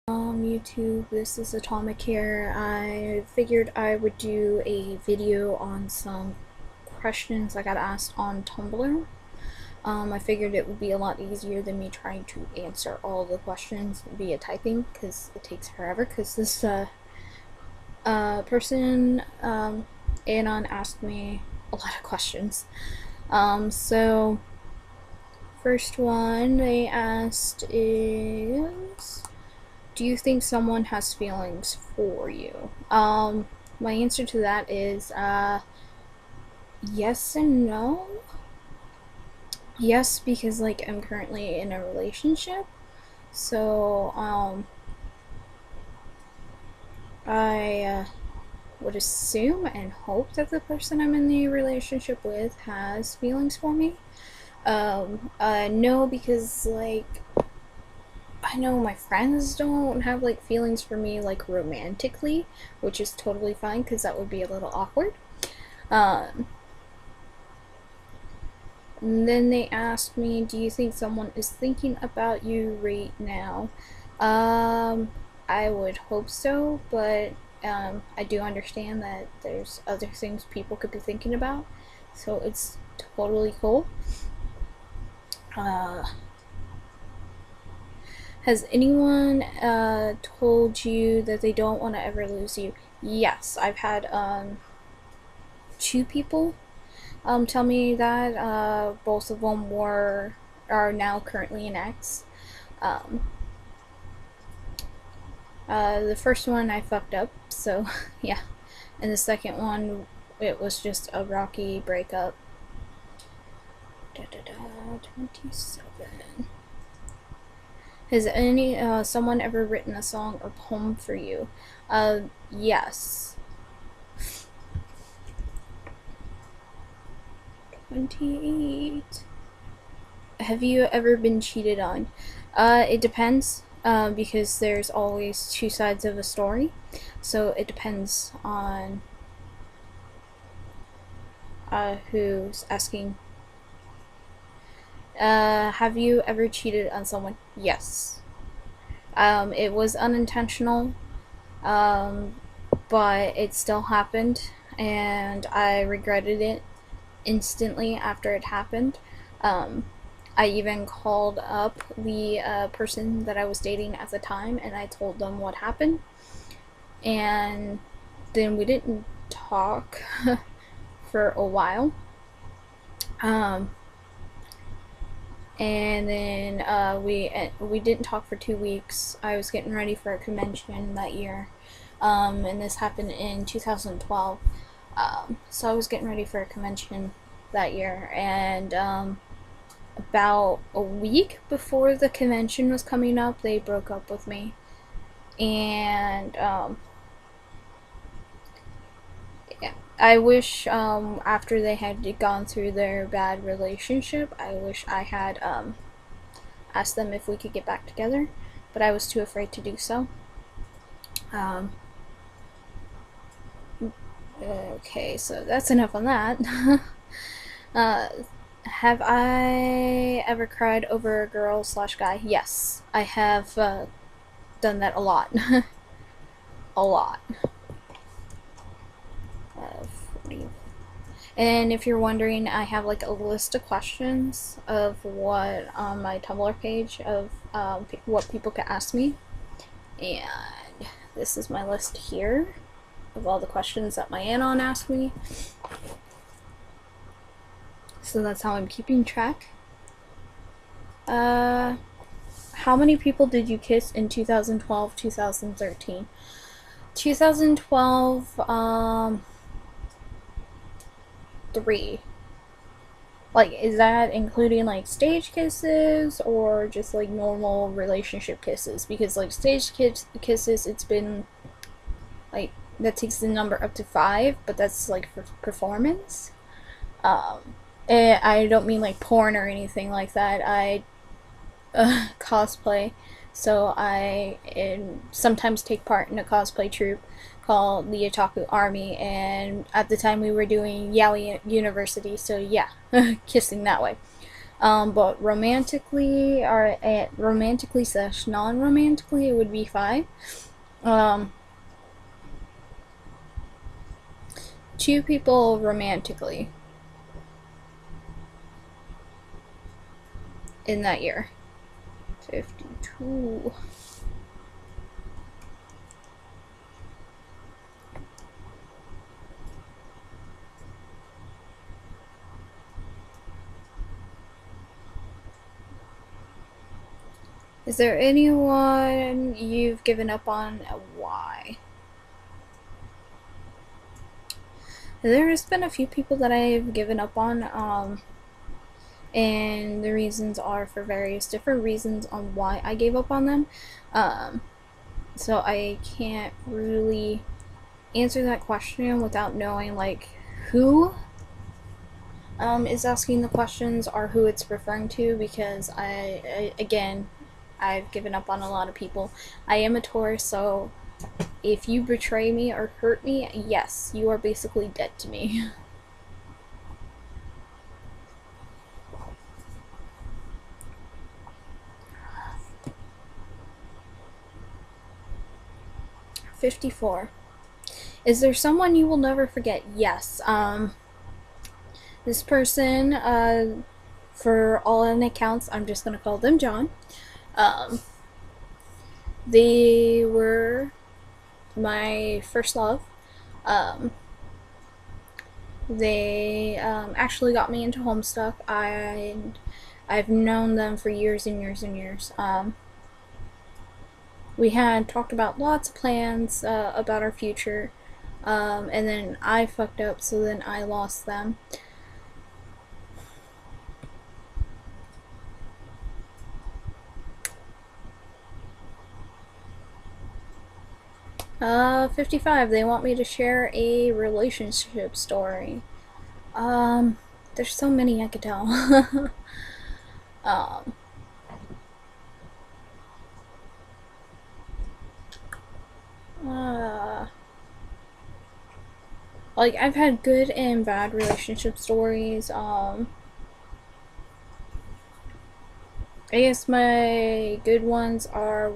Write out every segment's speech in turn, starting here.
YouTube, this is Atomic here. I figured I would do a video on some questions I got asked on Tumblr. I figured it would be a lot easier than me trying to answer all the questions via typing because it takes forever because this person, Anon, asked me a lot of questions. So first one they asked is, do you think someone has feelings for you? My answer to that is yes and no. Yes, because like I'm currently in a relationship, so I would assume and hope that the person I'm in the relationship with has feelings for me. No, because like I know my friends don't have like feelings for me like romantically, which is totally fine because that would be a little awkward. And then they asked me, do you think someone is thinking about you right now? I would hope so, but I do understand that there's other things people could be thinking about, so it's totally cool. Has anyone told you that they don't want to ever lose you? Yes, I've had two people tell me that. Both of them are now currently an ex. The first one I fucked up, so yeah. And the second one, it was just a rocky breakup. 27. Has someone ever written a song or poem for you? Yes. 28. Have you ever been cheated on? It depends, because there's always two sides of a story. So it depends on who's asking. Have you ever cheated on someone? Yes. It was unintentional, but it still happened, and I regretted it instantly after it happened. I even called up the person that I was dating at the time and I told them what happened. And then we didn't talk for a while. And then we didn't talk for 2 weeks. I was getting ready for a convention that year, and this happened in 2012. So I was getting ready for a convention that year, and about a week before the convention was coming up, they broke up with me. And yeah, I wish after they had gone through their bad relationship, I wish I had asked them if we could get back together, but I was too afraid to do so. Okay, so that's enough on that. Have I ever cried over a girl/guy? Yes, I have done that a lot. A lot. And if you're wondering, I have like a list of questions of what on my Tumblr page of what people could ask me, and this is my list here of all the questions that my Anon asked me. So that's how I'm keeping track. How many people did you kiss in 2012, 2013? 2012, 3. Like, is that including like stage kisses or just like normal relationship kisses? Because like stage kisses, it's been like, that takes the number up to 5, but that's like for performance. And I don't mean like porn or anything like that. I cosplay, so I sometimes take part in a cosplay troupe called the Otaku Army, and at the time we were doing Yaoi University, so yeah, kissing that way. But romantically, or romantically slash non-romantically, it would be 5. Um, 2 people romantically in that year. 52. Is there anyone you've given up on? Why? There's been a few people that I've given up on, and the reasons are for various different reasons on why I gave up on them. So I can't really answer that question without knowing like who is asking the questions or who it's referring to, because I've given up on a lot of people. I am a Taurus, so if you betray me or hurt me, yes, you are basically dead to me. $54. Is there someone you will never forget? Yes. This person, for all in accounts, I'm just gonna call them John. They were my first love. They actually got me into Homestuck. I've known them for years and years and years. We had talked about lots of plans about our future, and then I fucked up, so then I lost them. 55. They want me to share a relationship story. There's so many I could tell. um, like, I've had good and bad relationship stories. I guess my good ones are,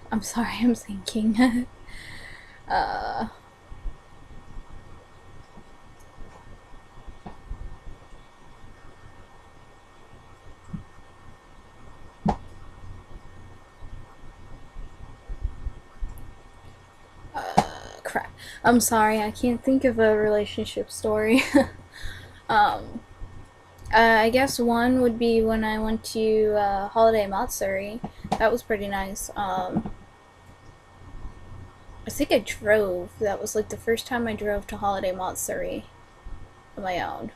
I'm sorry, I'm thinking. Crap. I'm sorry, I can't think of a relationship story. I guess one would be when I went to Holiday Matsuri. That was pretty nice. I think I drove. That was like the first time I drove to Holiday Matsuri on my own.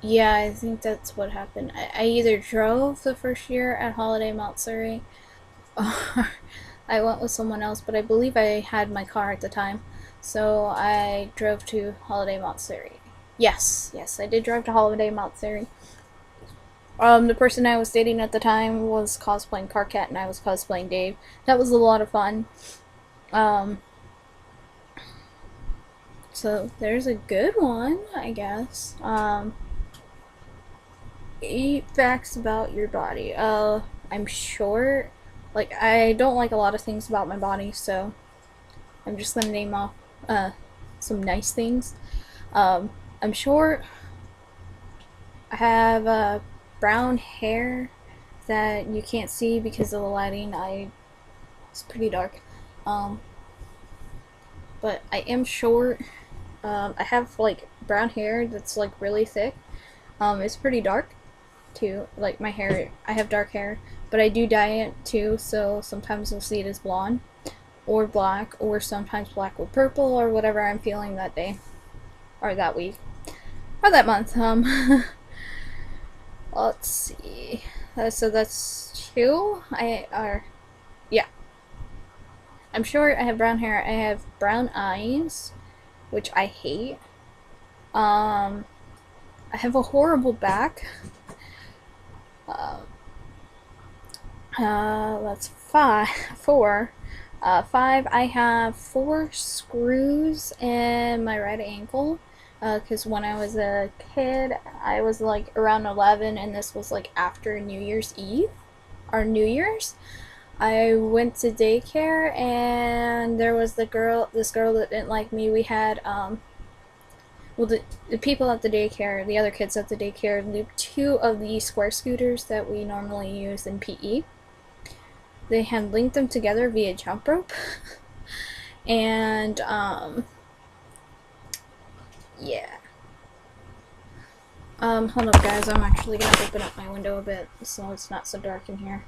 Yeah, I think that's what happened. I either drove the first year at Holiday Matsuri, or I went with someone else, but I believe I had my car at the time, so I drove to Holiday Matsuri. Yes, I did drive to Holiday Matsuri. The person I was dating at the time was cosplaying Carcat, and I was cosplaying Dave. That was a lot of fun. So there's a good one, I guess. 8 facts about your body. I'm short. Like, I don't like a lot of things about my body, so I'm just gonna name off some nice things. I'm short. I have brown hair that you can't see because of the lighting. It's pretty dark. But I am short. I have like brown hair that's like really thick. It's pretty dark too. Like my hair, I have dark hair, but I do dye it too, so sometimes you'll see it as blonde or black, or sometimes black with purple, or whatever I'm feeling that day or that week or that month. Let's see. So that's 2. Yeah. I'm short. I have brown hair. I have brown eyes, which I hate. I have a horrible back. That's 4. 5. I have 4 screws in my right ankle, because when I was a kid, I was like around 11, and this was like after New Year's Eve or New Year's. I went to daycare, and there was this girl that didn't like me. We had well, the people at the daycare, the other kids at the daycare, looped two of the square scooters that we normally use in PE. They had linked them together via jump rope, and yeah. Hold up, guys. I'm actually gonna open up my window a bit so it's not so dark in here.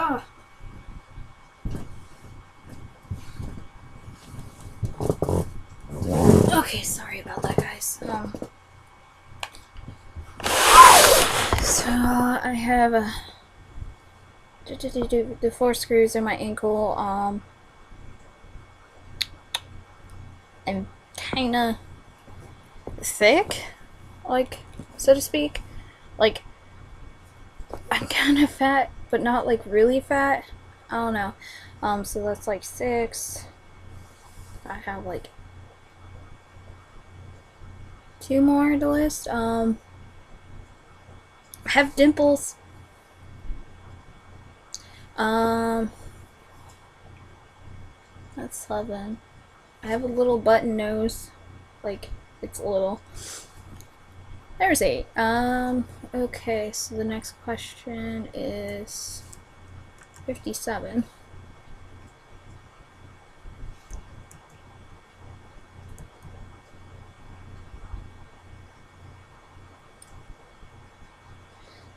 Oh. Okay, sorry about that, guys. So I have the 4 screws in my ankle. I'm kinda thick, like, so to speak. Like, I'm kind of fat, but not like really fat. I don't know. So that's like 6. I have like 2 more to list. I have dimples. That's 7. I have a little button nose. Like, it's a little. There's 8. Okay, so the next question is 57.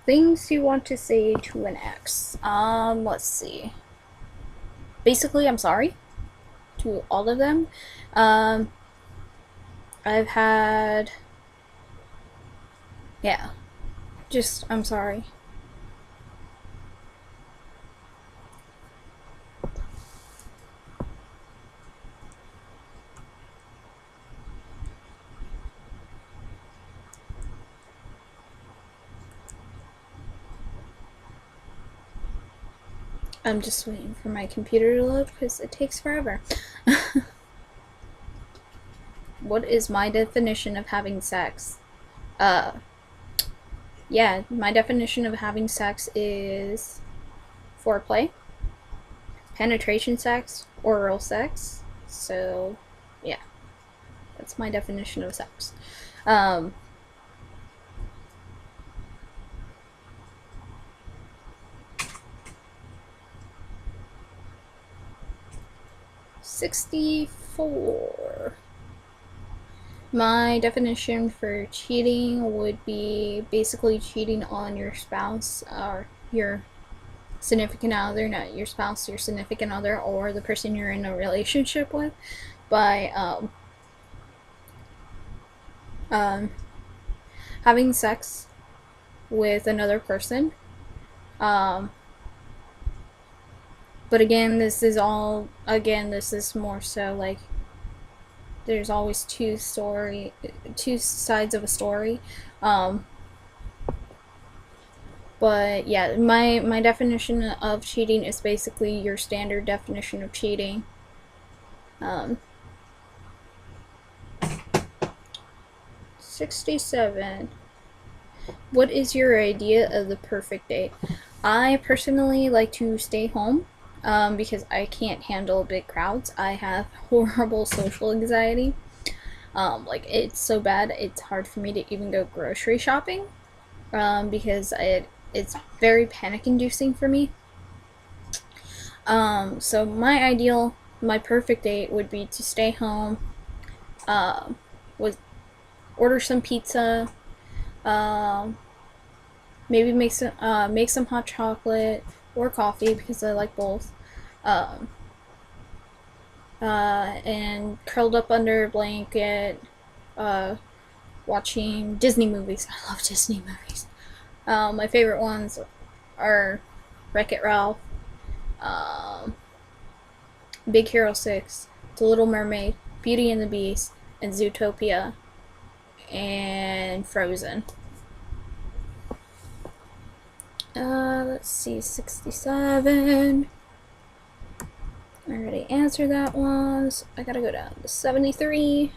Things you want to say to an ex. Let's see. Basically, I'm sorry to all of them. I've had. Yeah. Just, I'm sorry. I'm just waiting for my computer to load because it takes forever. What is my definition of having sex? Yeah, my definition of having sex is foreplay, penetration sex, oral sex. So, yeah, that's my definition of sex. 64. My definition for cheating would be basically cheating on your spouse or your significant other, not your spouse, your significant other, or the person you're in a relationship with, by having sex with another person. But again, this is more so like there's always two sides of a story. But yeah, my definition of cheating is basically your standard definition of cheating. 67. What is your idea of the perfect date? I personally like to stay home because I can't handle big crowds. I have horrible social anxiety. Like, it's so bad, it's hard for me to even go grocery shopping because it's very panic inducing for me. So my perfect date would be to stay home, with order some pizza, maybe make some hot chocolate or coffee because I like both, and curled up under a blanket, watching Disney movies. I love Disney movies. My favorite ones are Wreck-It Ralph, Big Hero 6, The Little Mermaid, Beauty and the Beast, and Zootopia, and Frozen. Let's see, 67. I already answered that one. So I gotta go down to 73.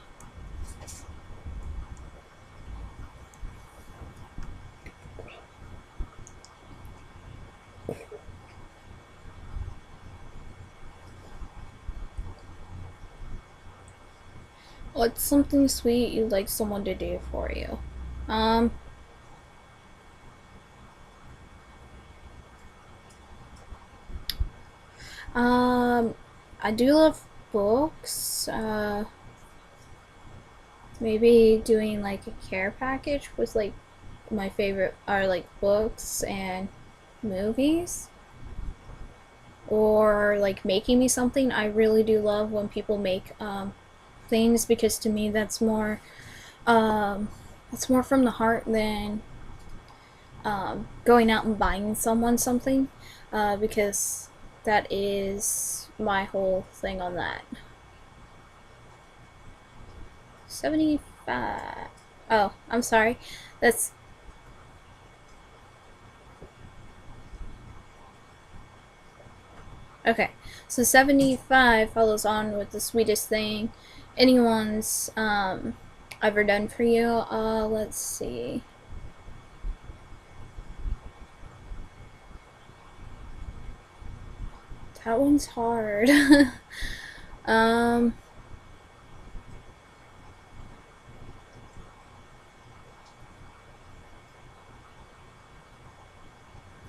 What's something sweet you'd like someone to do for you? Um, I do love books. Maybe doing like a care package with like my favorite are like books and movies. Or like making me something. I really do love when people make things because to me that's more from the heart than going out and buying someone something because that is my whole thing on that. 75. Oh, I'm sorry. That's okay. So 75 follows on with the sweetest thing anyone's ever done for you. Let's see. That one's hard. um,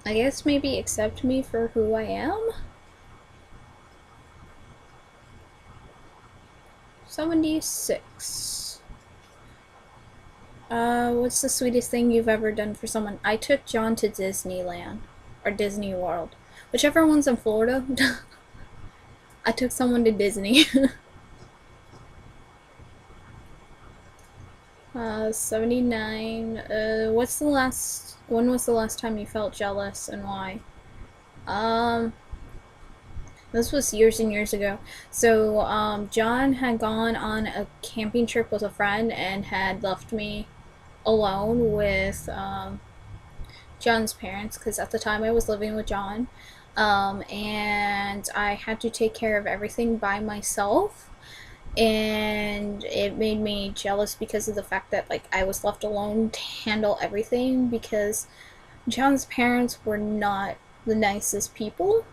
I guess maybe accept me for who I am. 76. What's the sweetest thing you've ever done for someone? I took John to Disneyland or Disney World, whichever one's in Florida. I took someone to Disney. 79. When was the last time you felt jealous and why? Um, this was years and years ago. So, John had gone on a camping trip with a friend and had left me alone with, John's parents because at the time I was living with John. And I had to take care of everything by myself. And it made me jealous because of the fact that like I was left alone to handle everything because John's parents were not the nicest people.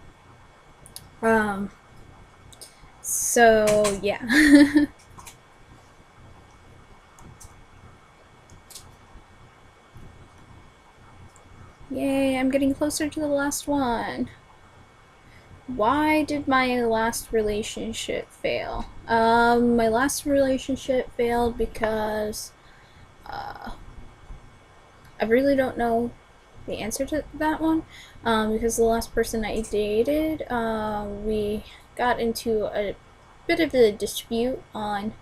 Um, so yeah. Yay, I'm getting closer to the last one. Why did my last relationship fail? My last relationship failed because I really don't know the answer to that one. Because the last person I dated, we got into a bit of a dispute um,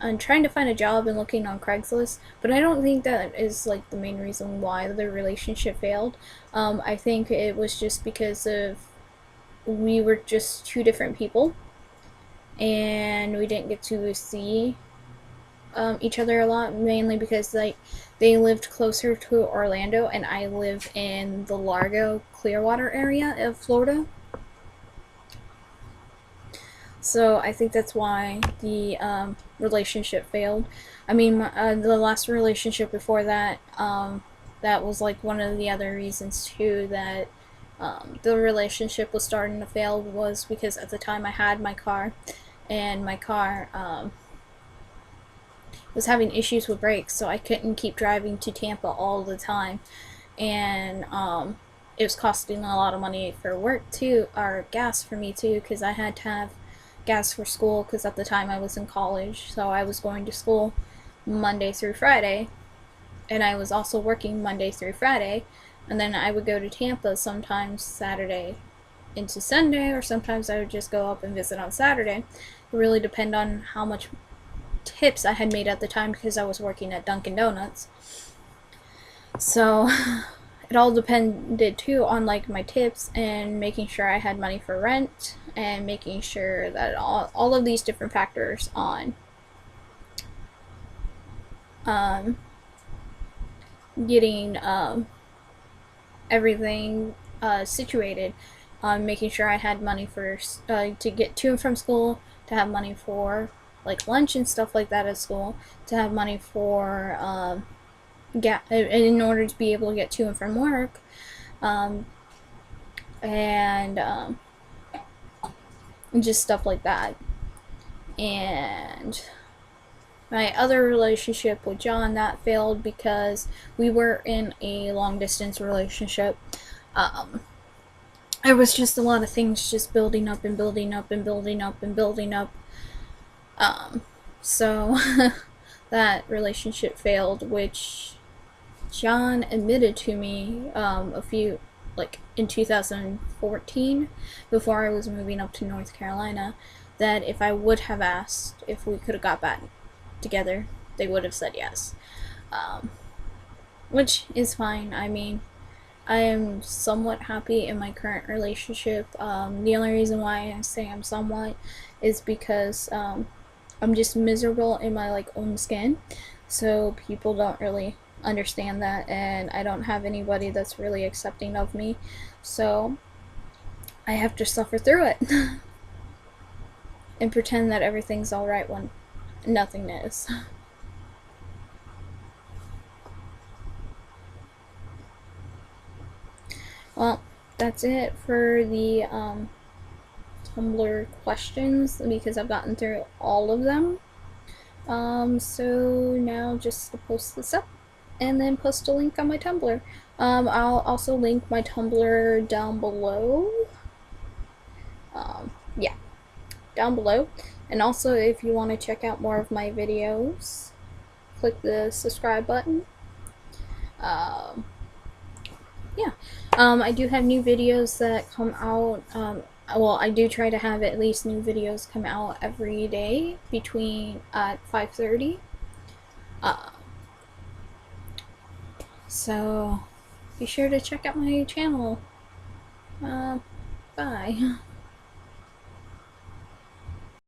on trying to find a job and looking on Craigslist, but I don't think that is like the main reason why the relationship failed. I think it was just because of we were just two different people and we didn't get to see each other a lot, mainly because like they lived closer to Orlando and I live in the Largo Clearwater area of Florida. So I think that's why the relationship failed. I mean, the last relationship before that, that was like one of the other reasons too that the relationship was starting to fail was because at the time I had my car, and my car was having issues with brakes, so I couldn't keep driving to Tampa all the time, and it was costing a lot of money for work too, or gas for me too, because I had to have gas for school because at the time I was in college, so I was going to school Monday through Friday, and I was also working Monday through Friday, and then I would go to Tampa sometimes Saturday into Sunday, or sometimes I would just go up and visit on Saturday. It really depended on how much tips I had made at the time because I was working at Dunkin' Donuts. So it all depended too on like my tips and making sure I had money for rent and making sure that all of these different factors on um, getting everything situated, making sure I had money for to get to and from school, to have money for like lunch and stuff like that at school, to have money for in order to be able to get to and from work, and just stuff like that. And my other relationship with John, that failed because we were in a long distance relationship. There was just a lot of things just building up and building up and building up and building up. So that relationship failed, which John admitted to me in 2014, before I was moving up to North Carolina, that if I would have asked if we could have got back together, they would have said yes. Which is fine. I mean, I am somewhat happy in my current relationship. The only reason why I say I'm somewhat is because I'm just miserable in my own skin, so people don't really understand that, and I don't have anybody that's really accepting of me, so I have to suffer through it and pretend that everything's alright when nothing is. Well, that's it for the Tumblr questions, because I've gotten through all of them. So now just to post this up and then post a link on my Tumblr. I'll also link my Tumblr down below. Yeah, down below. And also, if you want to check out more of my videos, click the subscribe button. Yeah. I do have new videos that come out. Well, I do try to have at least new videos come out every day between 5:30. So be sure to check out my channel. Bye.